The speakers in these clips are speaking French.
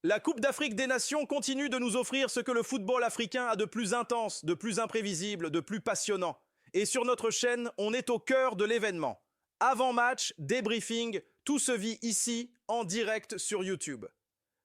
La Coupe d'Afrique des Nations continue de nous offrir ce que le football africain a de plus intense, de plus imprévisible, de plus passionnant. Et sur notre chaîne, on est au cœur de l'événement. Avant-match, débriefing, tout se vit ici, en direct sur YouTube.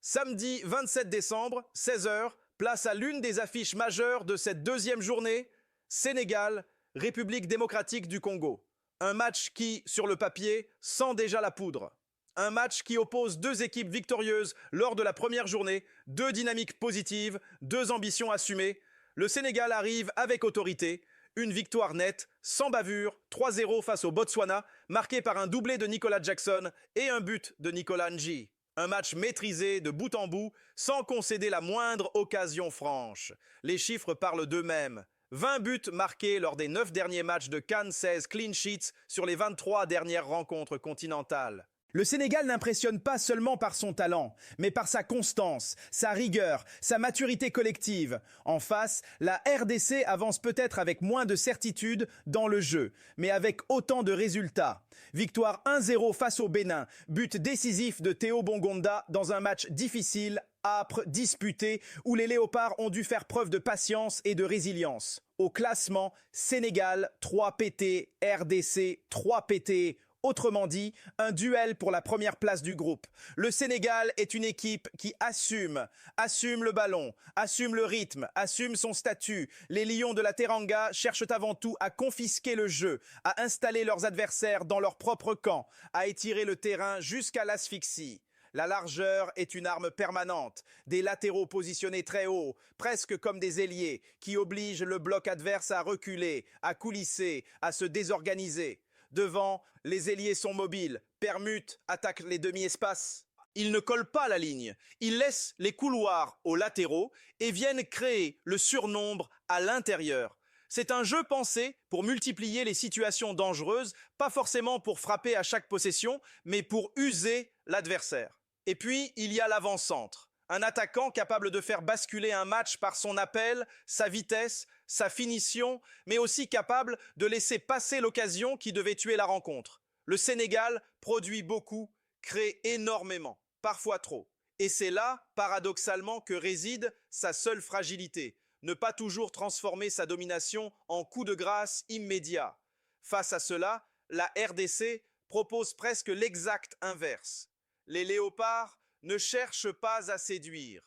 Samedi 27 décembre, 16 heures, place à l'une des affiches majeures de cette deuxième journée, Sénégal, République démocratique du Congo. Un match qui, sur le papier, sent déjà la poudre. Un match qui oppose deux équipes victorieuses lors de la première journée, deux dynamiques positives, deux ambitions assumées. Le Sénégal arrive avec autorité, une victoire nette, sans bavure, 3-0 face au Botswana, marqué par un doublé de Nicolas Jackson et un but de Nicolas Ndji. Un match maîtrisé de bout en bout, sans concéder la moindre occasion franche. Les chiffres parlent d'eux-mêmes. 20 buts marqués lors des 9 derniers matchs de CAN, 16 clean sheets sur les 23 dernières rencontres continentales. Le Sénégal n'impressionne pas seulement par son talent, mais par sa constance, sa rigueur, sa maturité collective. En face, la RDC avance peut-être avec moins de certitude dans le jeu, mais avec autant de résultats. Victoire 1-0 face au Bénin, but décisif de Théo Bongonda dans un match difficile, âpre, disputé, où les Léopards ont dû faire preuve de patience et de résilience. Au classement, Sénégal 3 PT, RDC 3 PT. Autrement dit, un duel pour la première place du groupe. Le Sénégal est une équipe qui assume le ballon, assume le rythme, assume son statut. Les Lions de la Teranga cherchent avant tout à confisquer le jeu, à installer leurs adversaires dans leur propre camp, à étirer le terrain jusqu'à l'asphyxie. La largeur est une arme permanente, des latéraux positionnés très haut, presque comme des ailiers, qui obligent le bloc adverse à reculer, à coulisser, à se désorganiser. Devant, les ailiers sont mobiles, permutent, attaquent les demi-espaces. Ils ne collent pas la ligne, ils laissent les couloirs aux latéraux et viennent créer le surnombre à l'intérieur. C'est un jeu pensé pour multiplier les situations dangereuses, pas forcément pour frapper à chaque possession, mais pour user l'adversaire. Et puis, il y a l'avant-centre. Un attaquant capable de faire basculer un match par son appel, sa vitesse, sa finition, mais aussi capable de laisser passer l'occasion qui devait tuer la rencontre. Le Sénégal produit beaucoup, crée énormément, parfois trop. Et c'est là, paradoxalement, que réside sa seule fragilité. Ne pas toujours transformer sa domination en coup de grâce immédiat. Face à cela, la RDC propose presque l'exact inverse. Les Léopards ne cherchent pas à séduire.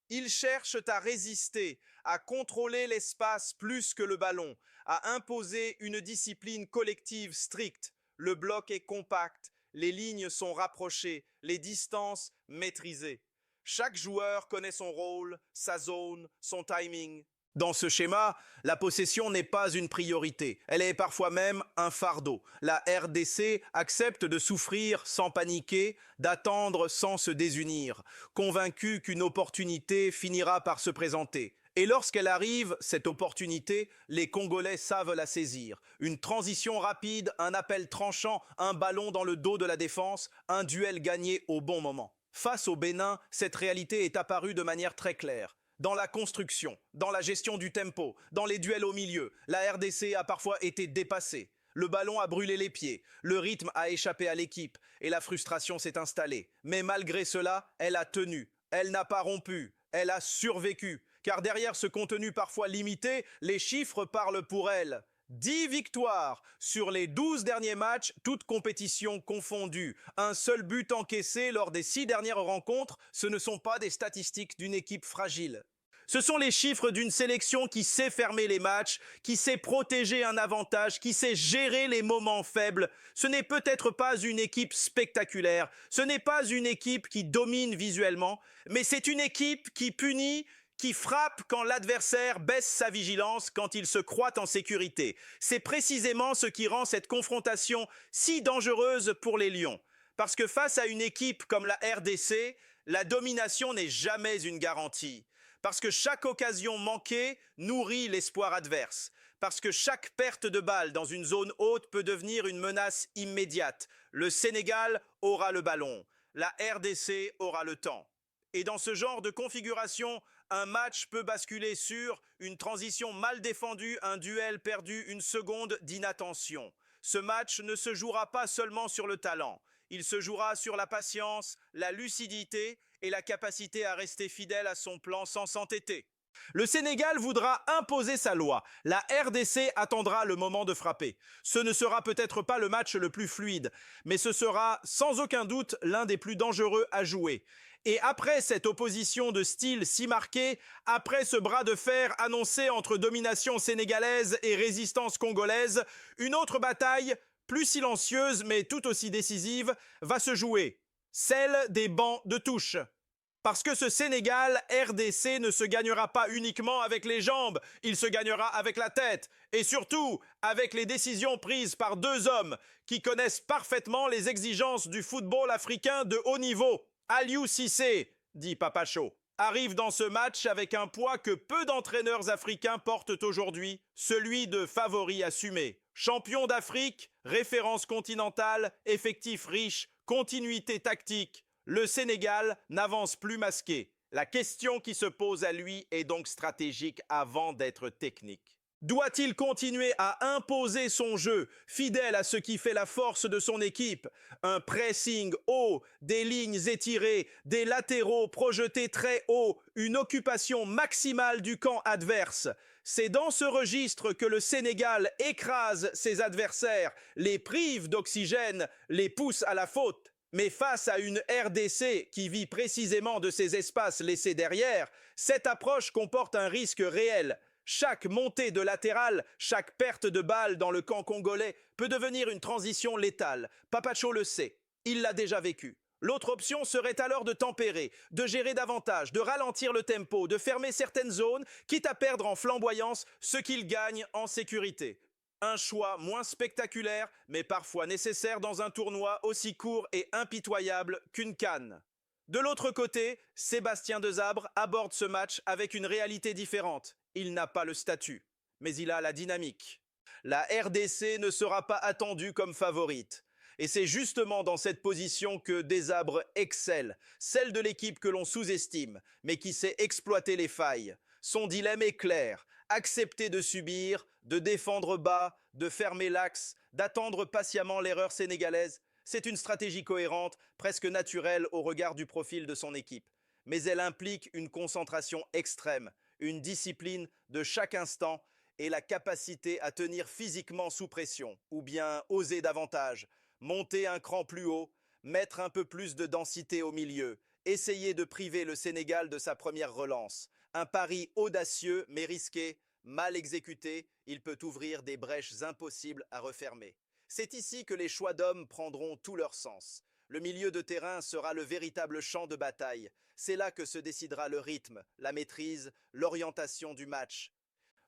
Ils cherchent à résister, à contrôler l'espace plus que le ballon, à imposer une discipline collective stricte. Le bloc est compact, les lignes sont rapprochées, les distances maîtrisées. Chaque joueur connaît son rôle, sa zone, son timing. Dans ce schéma, la possession n'est pas une priorité, elle est parfois même un fardeau. La RDC accepte de souffrir sans paniquer, d'attendre sans se désunir, convaincue qu'une opportunité finira par se présenter. Et lorsqu'elle arrive, cette opportunité, les Congolais savent la saisir. Une transition rapide, un appel tranchant, un ballon dans le dos de la défense, un duel gagné au bon moment. Face au Bénin, cette réalité est apparue de manière très claire. Dans la construction, dans la gestion du tempo, dans les duels au milieu, la RDC a parfois été dépassée. Le ballon a brûlé les pieds, le rythme a échappé à l'équipe et la frustration s'est installée. Mais malgré cela, elle a tenu, elle n'a pas rompu, elle a survécu. Car derrière ce contenu parfois limité, les chiffres parlent pour elle. 10 victoires sur les 12 derniers matchs, toutes compétitions confondues. Un seul but encaissé lors des 6 dernières rencontres, ce ne sont pas des statistiques d'une équipe fragile. Ce sont les chiffres d'une sélection qui sait fermer les matchs, qui sait protéger un avantage, qui sait gérer les moments faibles. Ce n'est peut-être pas une équipe spectaculaire, ce n'est pas une équipe qui domine visuellement, mais c'est une équipe qui punit, qui frappe quand l'adversaire baisse sa vigilance, quand il se croit en sécurité. C'est précisément ce qui rend cette confrontation si dangereuse pour les Lions. Parce que face à une équipe comme la RDC, la domination n'est jamais une garantie. Parce que chaque occasion manquée nourrit l'espoir adverse. Parce que chaque perte de balle dans une zone haute peut devenir une menace immédiate. Le Sénégal aura le ballon. La RDC aura le temps. Et dans ce genre de configuration, un match peut basculer sur une transition mal défendue, un duel perdu, une seconde d'inattention. Ce match ne se jouera pas seulement sur le talent. Il se jouera sur la patience, la lucidité et la capacité à rester fidèle à son plan sans s'entêter. Le Sénégal voudra imposer sa loi. La RDC attendra le moment de frapper. Ce ne sera peut-être pas le match le plus fluide, mais ce sera sans aucun doute l'un des plus dangereux à jouer. Et après cette opposition de style si marquée, après ce bras de fer annoncé entre domination sénégalaise et résistance congolaise, une autre bataille, plus silencieuse mais tout aussi décisive, va se jouer. Celle des bancs de touche. Parce que ce Sénégal RDC ne se gagnera pas uniquement avec les jambes, il se gagnera avec la tête et surtout avec les décisions prises par deux hommes qui connaissent parfaitement les exigences du football africain de haut niveau. Aliou Cissé, dit Papacho, arrive dans ce match avec un poids que peu d'entraîneurs africains portent aujourd'hui, celui de favori assumé. Champion d'Afrique, référence continentale, effectif riche, continuité tactique. Le Sénégal n'avance plus masqué. La question qui se pose à lui est donc stratégique avant d'être technique. Doit-il continuer à imposer son jeu, fidèle à ce qui fait la force de son équipe? Un pressing haut, des lignes étirées, des latéraux projetés très haut, une occupation maximale du camp adverse. C'est dans ce registre que le Sénégal écrase ses adversaires, les prive d'oxygène, les pousse à la faute. Mais face à une RDC qui vit précisément de ces espaces laissés derrière, cette approche comporte un risque réel. Chaque montée de latéral, chaque perte de balle dans le camp congolais peut devenir une transition létale. Papacho le sait, il l'a déjà vécu. L'autre option serait alors de tempérer, de gérer davantage, de ralentir le tempo, de fermer certaines zones, quitte à perdre en flamboyance ce qu'il gagne en sécurité. Un choix moins spectaculaire, mais parfois nécessaire dans un tournoi aussi court et impitoyable qu'une CAN. De l'autre côté, Sébastien Desabre aborde ce match avec une réalité différente. Il n'a pas le statut, mais il a la dynamique. La RDC ne sera pas attendue comme favorite. Et c'est justement dans cette position que Desabre excelle, celle de l'équipe que l'on sous-estime, mais qui sait exploiter les failles. Son dilemme est clair, accepter de subir, de défendre bas, de fermer l'axe, d'attendre patiemment l'erreur sénégalaise. C'est une stratégie cohérente, presque naturelle au regard du profil de son équipe. Mais elle implique une concentration extrême, une discipline de chaque instant et la capacité à tenir physiquement sous pression, ou bien oser davantage, monter un cran plus haut, mettre un peu plus de densité au milieu, essayer de priver le Sénégal de sa première relance. Un pari audacieux mais risqué, mal exécuté, il peut ouvrir des brèches impossibles à refermer. C'est ici que les choix d'hommes prendront tout leur sens. Le milieu de terrain sera le véritable champ de bataille. C'est là que se décidera le rythme, la maîtrise, l'orientation du match.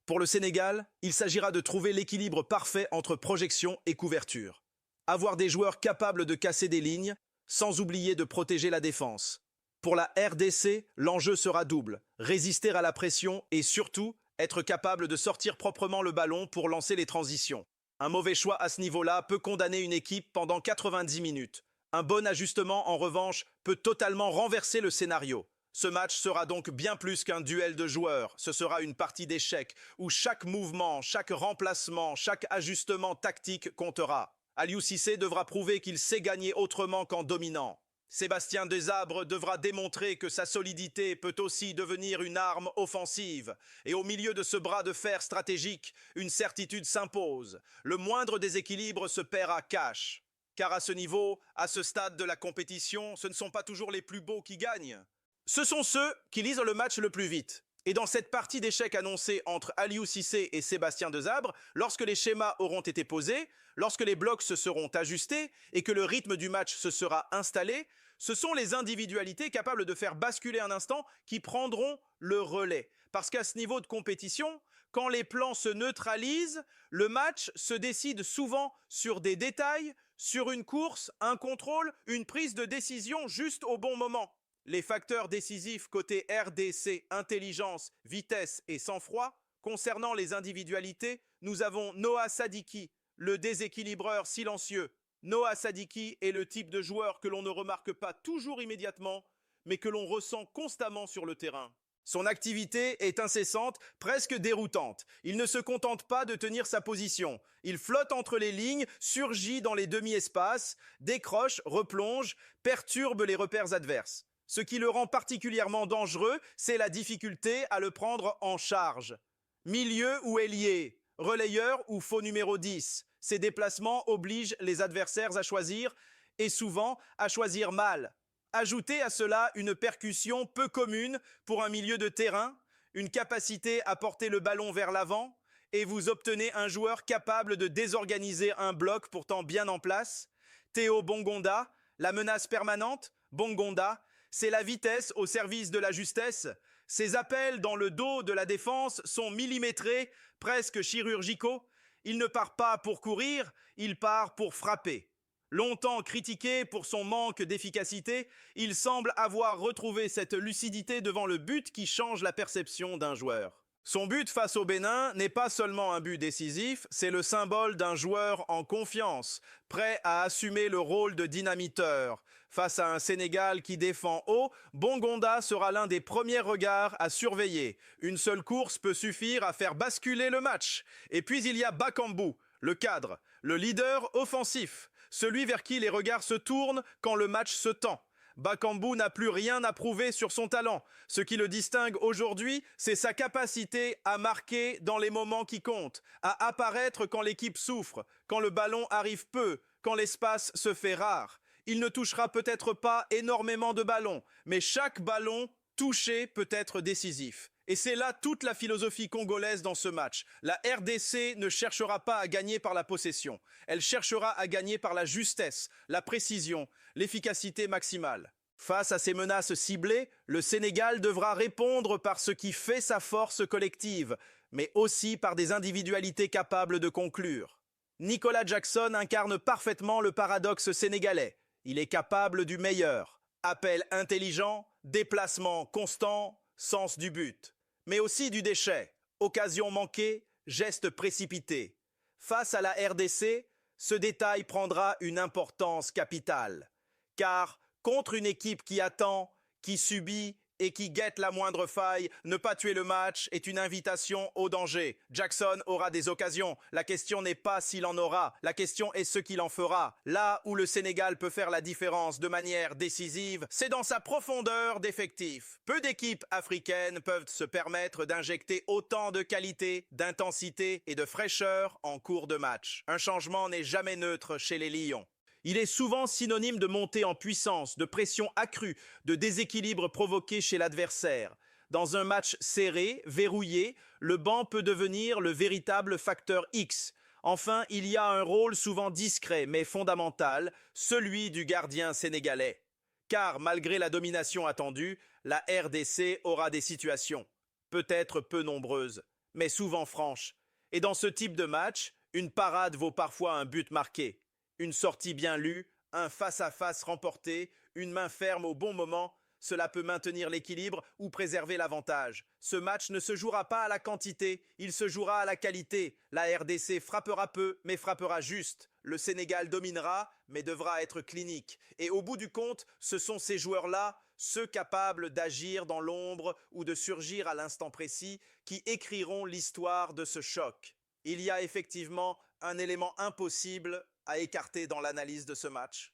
Pour le Sénégal, il s'agira de trouver l'équilibre parfait entre projection et couverture. Avoir des joueurs capables de casser des lignes, sans oublier de protéger la défense. Pour la RDC, l'enjeu sera double, résister à la pression et surtout être capable de sortir proprement le ballon pour lancer les transitions. Un mauvais choix à ce niveau-là peut condamner une équipe pendant 90 minutes. Un bon ajustement, en revanche, peut totalement renverser le scénario. Ce match sera donc bien plus qu'un duel de joueurs. Ce sera une partie d'échecs où chaque mouvement, chaque remplacement, chaque ajustement tactique comptera. Aliou Cissé devra prouver qu'il sait gagner autrement qu'en dominant. Sébastien Desabre devra démontrer que sa solidité peut aussi devenir une arme offensive. Et au milieu de ce bras de fer stratégique, une certitude s'impose. Le moindre déséquilibre se paiera cash. Car à ce niveau, à ce stade de la compétition, ce ne sont pas toujours les plus beaux qui gagnent. Ce sont ceux qui lisent le match le plus vite. Et dans cette partie d'échecs annoncée entre Aliou Cissé et Sébastien Desabre, lorsque les schémas auront été posés, lorsque les blocs se seront ajustés et que le rythme du match se sera installé, ce sont les individualités capables de faire basculer un instant qui prendront le relais. Parce qu'à ce niveau de compétition, quand les plans se neutralisent, le match se décide souvent sur des détails, sur une course, un contrôle, une prise de décision juste au bon moment. Les facteurs décisifs côté RDC, intelligence, vitesse et sang-froid. Concernant les individualités, nous avons Noah Sadiki, le déséquilibreur silencieux. Noah Sadiki est le type de joueur que l'on ne remarque pas toujours immédiatement, mais que l'on ressent constamment sur le terrain. Son activité est incessante, presque déroutante. Il ne se contente pas de tenir sa position. Il flotte entre les lignes, surgit dans les demi-espaces, décroche, replonge, perturbe les repères adverses. Ce qui le rend particulièrement dangereux, c'est la difficulté à le prendre en charge. Milieu ou ailier, relayeur ou faux numéro 10. Ces déplacements obligent les adversaires à choisir, et souvent à choisir mal. Ajoutez à cela une percussion peu commune pour un milieu de terrain, une capacité à porter le ballon vers l'avant, et vous obtenez un joueur capable de désorganiser un bloc pourtant bien en place. Théo Bongonda, la menace permanente, Bongonda, c'est la vitesse au service de la justesse. Ses appels dans le dos de la défense sont millimétrés, presque chirurgicaux. Il ne part pas pour courir, il part pour frapper. Longtemps critiqué pour son manque d'efficacité, il semble avoir retrouvé cette lucidité devant le but qui change la perception d'un joueur. Son but face au Bénin n'est pas seulement un but décisif, c'est le symbole d'un joueur en confiance, prêt à assumer le rôle de dynamiteur. Face à un Sénégal qui défend haut, Bongonda sera l'un des premiers regards à surveiller. Une seule course peut suffire à faire basculer le match. Et puis il y a Bakambu, le cadre, le leader offensif. Celui vers qui les regards se tournent quand le match se tend. Bakambu n'a plus rien à prouver sur son talent. Ce qui le distingue aujourd'hui, c'est sa capacité à marquer dans les moments qui comptent, à apparaître quand l'équipe souffre, quand le ballon arrive peu, quand l'espace se fait rare. Il ne touchera peut-être pas énormément de ballons, mais chaque ballon touché peut être décisif. Et c'est là toute la philosophie congolaise dans ce match. La RDC ne cherchera pas à gagner par la possession. Elle cherchera à gagner par la justesse, la précision, l'efficacité maximale. Face à ces menaces ciblées, le Sénégal devra répondre par ce qui fait sa force collective, mais aussi par des individualités capables de conclure. Nicolas Jackson incarne parfaitement le paradoxe sénégalais. Il est capable du meilleur. Appel intelligent, déplacement constant, sens du but. Mais aussi du déchet, occasion manquée, geste précipité. Face à la RDC, ce détail prendra une importance capitale. Car contre une équipe qui attend, qui subit et qui guette la moindre faille, ne pas tuer le match est une invitation au danger. Jackson aura des occasions. La question n'est pas s'il en aura, la question est ce qu'il en fera. Là où le Sénégal peut faire la différence de manière décisive, c'est dans sa profondeur d'effectifs. Peu d'équipes africaines peuvent se permettre d'injecter autant de qualité, d'intensité et de fraîcheur en cours de match. Un changement n'est jamais neutre chez les Lions. Il est souvent synonyme de montée en puissance, de pression accrue, de déséquilibre provoqué chez l'adversaire. Dans un match serré, verrouillé, le banc peut devenir le véritable facteur X. Enfin, il y a un rôle souvent discret mais fondamental, celui du gardien sénégalais. Car malgré la domination attendue, la RDC aura des situations, peut-être peu nombreuses, mais souvent franches. Et dans ce type de match, une parade vaut parfois un but marqué. Une sortie bien lue, un face-à-face remporté, une main ferme au bon moment, cela peut maintenir l'équilibre ou préserver l'avantage. Ce match ne se jouera pas à la quantité, il se jouera à la qualité. La RDC frappera peu, mais frappera juste. Le Sénégal dominera, mais devra être clinique. Et au bout du compte, ce sont ces joueurs-là, ceux capables d'agir dans l'ombre ou de surgir à l'instant précis, qui écriront l'histoire de ce choc. Il y a effectivement un élément impossible à écarter dans l'analyse de ce match.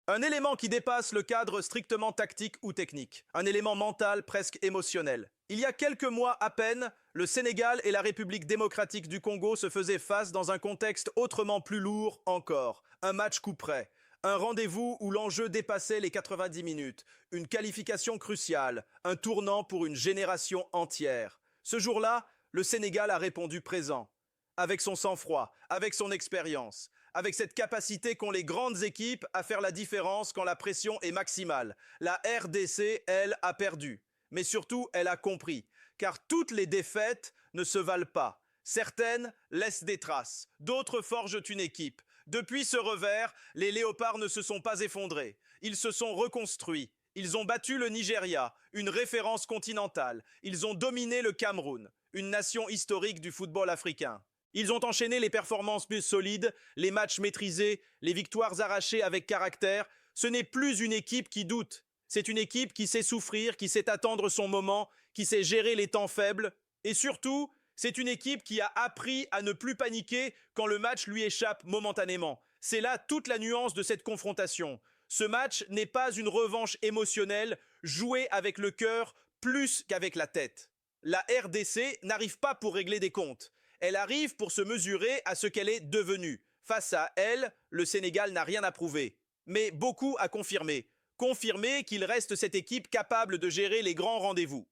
Un élément qui dépasse le cadre strictement tactique ou technique. Un élément mental presque émotionnel. Il y a quelques mois à peine, le Sénégal et la République démocratique du Congo se faisaient face dans un contexte autrement plus lourd encore. Un match coup près. Un rendez-vous où l'enjeu dépassait les 90 minutes. Une qualification cruciale. Un tournant pour une génération entière. Ce jour-là, le Sénégal a répondu présent. Avec son sang-froid, avec son expérience, avec cette capacité qu'ont les grandes équipes à faire la différence quand la pression est maximale. La RDC, elle, a perdu. Mais surtout, elle a compris. Car toutes les défaites ne se valent pas. Certaines laissent des traces, d'autres forgent une équipe. Depuis ce revers, les Léopards ne se sont pas effondrés. Ils se sont reconstruits. Ils ont battu le Nigeria, une référence continentale. Ils ont dominé le Cameroun, une nation historique du football africain. Ils ont enchaîné les performances plus solides, les matchs maîtrisés, les victoires arrachées avec caractère. Ce n'est plus une équipe qui doute, C'est une équipe qui sait souffrir, qui sait attendre son moment, qui sait gérer les temps faibles. Et surtout, c'est une équipe qui a appris à ne plus paniquer quand le match lui échappe momentanément. C'est là toute la nuance de cette confrontation. Ce match n'est pas une revanche émotionnelle jouée avec le cœur plus qu'avec la tête. La RDC n'arrive pas pour régler des comptes. Elle arrive pour se mesurer à ce qu'elle est devenue. Face à elle, le Sénégal n'a rien à prouver, mais beaucoup à confirmer. Confirmer qu'il reste cette équipe capable de gérer les grands rendez-vous.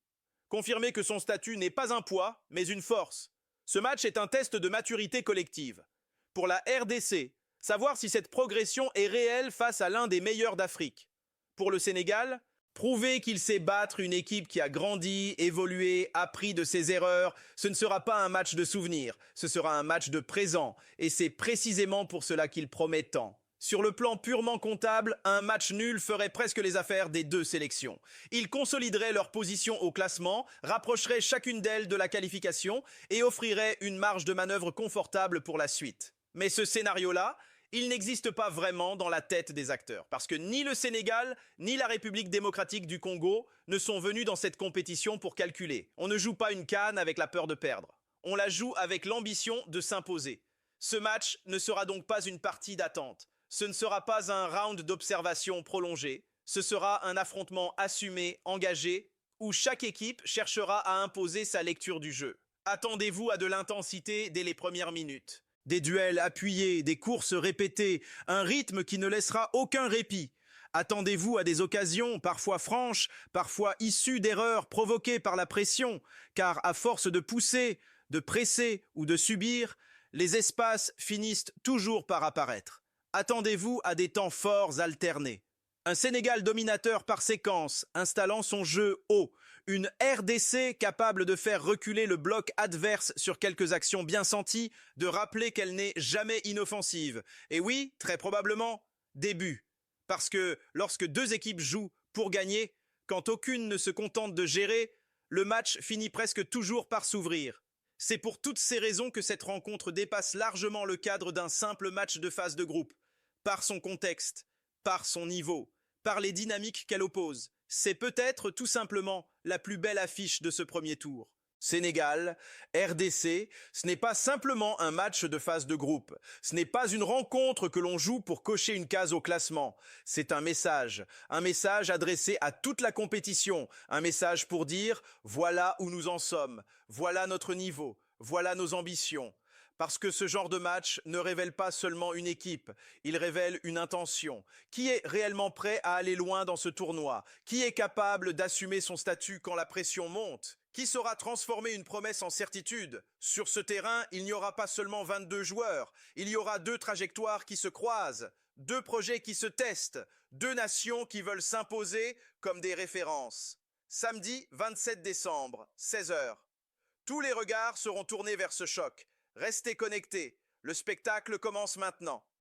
Confirmer que son statut n'est pas un poids, mais une force. Ce match est un test de maturité collective. Pour la RDC, savoir si cette progression est réelle face à l'un des meilleurs d'Afrique. Pour le Sénégal, prouver qu'il sait battre une équipe qui a grandi, évolué, appris de ses erreurs, ce ne sera pas un match de souvenirs, ce sera un match de présent, et c'est précisément pour cela qu'il promet tant. Sur le plan purement comptable, un match nul ferait presque les affaires des deux sélections. Il consoliderait leur position au classement, rapprocherait chacune d'elles de la qualification et offrirait une marge de manœuvre confortable pour la suite. Mais ce scénario-là, il n'existe pas vraiment dans la tête des acteurs, parce que ni le Sénégal, ni la République démocratique du Congo ne sont venus dans cette compétition pour calculer. On ne joue pas une CAN avec la peur de perdre. On la joue avec l'ambition de s'imposer. Ce match ne sera donc pas une partie d'attente. Ce ne sera pas un round d'observation prolongé. Ce sera un affrontement assumé, engagé, où chaque équipe cherchera à imposer sa lecture du jeu. Attendez-vous à de l'intensité dès les premières minutes. Des duels appuyés, des courses répétées, un rythme qui ne laissera aucun répit. Attendez-vous à des occasions, parfois franches, parfois issues d'erreurs provoquées par la pression, car à force de pousser, de presser ou de subir, les espaces finissent toujours par apparaître. Attendez-vous à des temps forts alternés. Un Sénégal dominateur par séquence, installant son jeu haut. Une RDC capable de faire reculer le bloc adverse sur quelques actions bien senties, de rappeler qu'elle n'est jamais inoffensive. Et oui, très probablement, des buts. Parce que lorsque deux équipes jouent pour gagner, quand aucune ne se contente de gérer, le match finit presque toujours par s'ouvrir. C'est pour toutes ces raisons que cette rencontre dépasse largement le cadre d'un simple match de phase de groupe. Par son contexte, par son niveau, par les dynamiques qu'elle oppose. C'est peut-être tout simplement la plus belle affiche de ce premier tour. Sénégal, RDC, ce n'est pas simplement un match de phase de groupe. Ce n'est pas une rencontre que l'on joue pour cocher une case au classement. C'est un message adressé à toute la compétition, un message pour dire « voilà où nous en sommes, voilà notre niveau, voilà nos ambitions ». Parce que ce genre de match ne révèle pas seulement une équipe, il révèle une intention. Qui est réellement prêt à aller loin dans ce tournoi? Qui est capable d'assumer son statut quand la pression monte? Qui saura transformer une promesse en certitude? Sur ce terrain, il n'y aura pas seulement 22 joueurs, il y aura deux trajectoires qui se croisent, deux projets qui se testent, deux nations qui veulent s'imposer comme des références. Samedi 27 décembre, 16 h. Tous les regards seront tournés vers ce choc. Restez connectés, le spectacle commence maintenant.